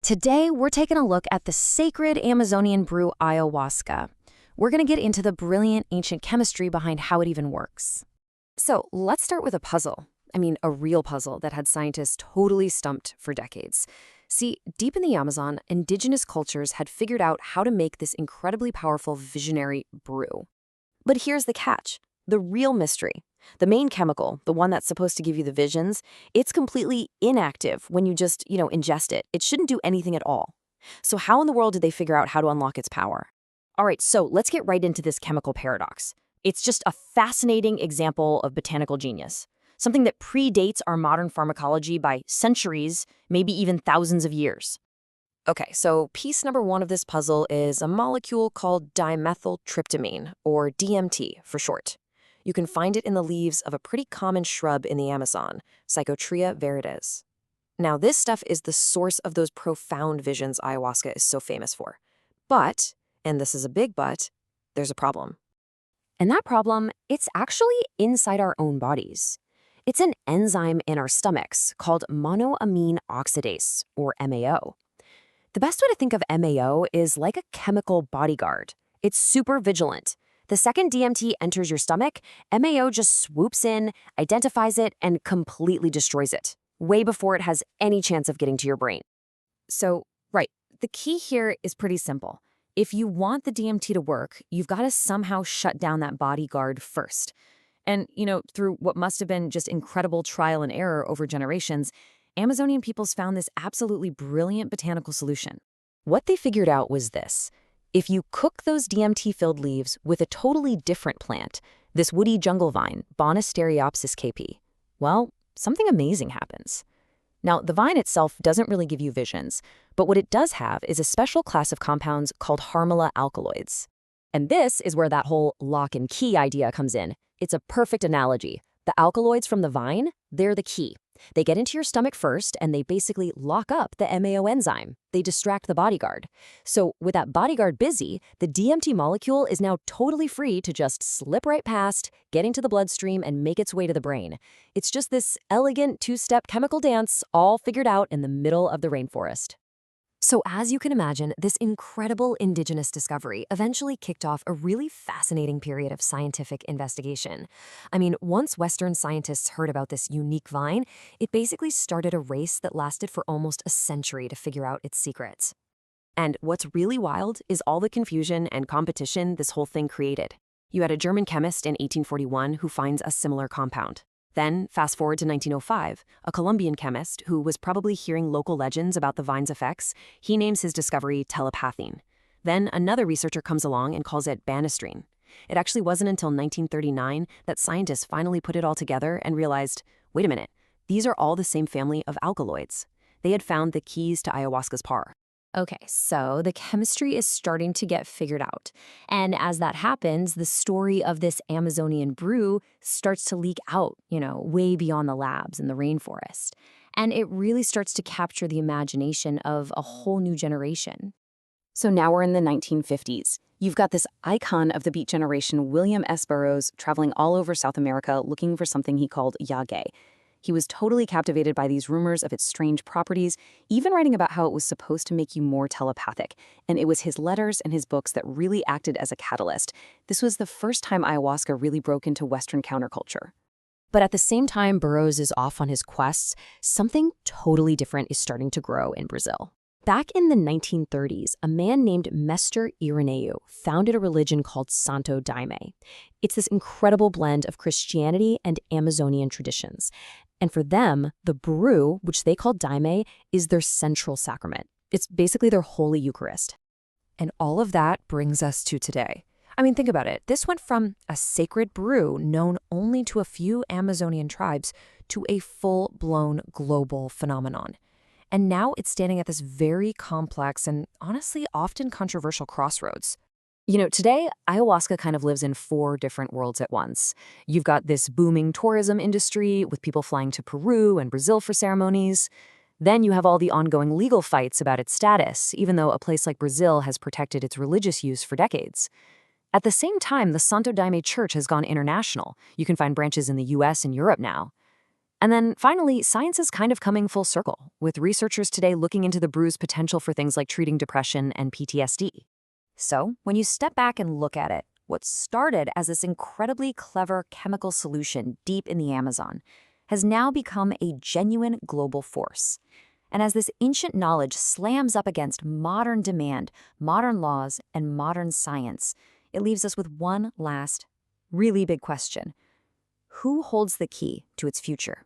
Today, we're taking a look at the sacred Amazonian brew ayahuasca. We're going to get into the brilliant ancient chemistry behind how it even works. So let's start with a puzzle. A real puzzle that had scientists totally stumped for decades. See, deep in the Amazon, indigenous cultures had figured out how to make this incredibly powerful visionary brew. But here's the catch, the real mystery. The main chemical, the one that's supposed to give you the visions, it's completely inactive when you just, ingest it. It shouldn't do anything at all. So how in the world did they figure out how to unlock its power? All right, so let's get right into this chemical paradox. It's just a fascinating example of botanical genius, something that predates our modern pharmacology by centuries, maybe even thousands of years. Okay, so piece number one of this puzzle is a molecule called dimethyltryptamine, or DMT for short. You can find it in the leaves of a pretty common shrub in the Amazon, Psychotria viridis. Now, this stuff is the source of those profound visions ayahuasca is so famous for. But, and this is a big but, there's a problem. And that problem, it's actually inside our own bodies. It's an enzyme in our stomachs called Monoamine Oxidase, or MAO. The best way to think of MAO is like a chemical bodyguard. It's super vigilant. The second DMT enters your stomach, MAO just swoops in, identifies it, and completely destroys it, way before it has any chance of getting to your brain. So, right, the key here is pretty simple. If you want the DMT to work, you've got to somehow shut down that bodyguard first. And, through what must have been just incredible trial and error over generations, Amazonian peoples found this absolutely brilliant botanical solution. What they figured out was this. If you cook those DMT-filled leaves with a totally different plant, this woody jungle vine, Banisteriopsis caapi, well, something amazing happens. Now, the vine itself doesn't really give you visions, but what it does have is a special class of compounds called harmala alkaloids. And this is where that whole lock and key idea comes in. It's a perfect analogy. The alkaloids from the vine, they're the key. They get into your stomach first, and they basically lock up the MAO enzyme. They distract the bodyguard. So with that bodyguard busy, the DMT molecule is now totally free to just slip right past, get into the bloodstream, and make its way to the brain. It's just this elegant two-step chemical dance, all figured out in the middle of the rainforest. So as you can imagine, this incredible indigenous discovery eventually kicked off a really fascinating period of scientific investigation. Once Western scientists heard about this unique vine, it basically started a race that lasted for almost a century to figure out its secrets. And what's really wild is all the confusion and competition this whole thing created. You had a German chemist in 1841 who finds a similar compound. Then, fast forward to 1905, a Colombian chemist who was probably hearing local legends about the vine's effects, he names his discovery telepathine. Then another researcher comes along and calls it banisterine. It actually wasn't until 1939 that scientists finally put it all together and realized, wait a minute, these are all the same family of alkaloids. They had found the keys to ayahuasca's power. Okay, so the chemistry is starting to get figured out. And as that happens, the story of this Amazonian brew starts to leak out, way beyond the labs in the rainforest. And it really starts to capture the imagination of a whole new generation. So now we're in the 1950s. You've got this icon of the Beat Generation, William S. Burroughs, traveling all over South America looking for something he called yajé. He was totally captivated by these rumors of its strange properties, even writing about how it was supposed to make you more telepathic. And it was his letters and his books that really acted as a catalyst. This was the first time ayahuasca really broke into Western counterculture. But at the same time Burroughs is off on his quests, something totally different is starting to grow in Brazil. Back in the 1930s, a man named Mestre Irineu founded a religion called Santo Daime. It's this incredible blend of Christianity and Amazonian traditions. And for them, the brew, which they call daime, is their central sacrament. It's basically their holy Eucharist. And all of that brings us to today. Think about it. This went from a sacred brew known only to a few Amazonian tribes to a full-blown global phenomenon. And now it's standing at this very complex and honestly often controversial crossroads. Today, ayahuasca kind of lives in 4 different worlds at once. You've got this booming tourism industry with people flying to Peru and Brazil for ceremonies. Then you have all the ongoing legal fights about its status, even though a place like Brazil has protected its religious use for decades. At the same time, the Santo Daime Church has gone international. You can find branches in the US and Europe now. And then finally, science is kind of coming full circle, with researchers today looking into the brew's potential for things like treating depression and PTSD. So, when you step back and look at it, what started as this incredibly clever chemical solution deep in the Amazon has now become a genuine global force. And as this ancient knowledge slams up against modern demand, modern laws, and modern science, it leaves us with one last, really big question. Who holds the key to its future?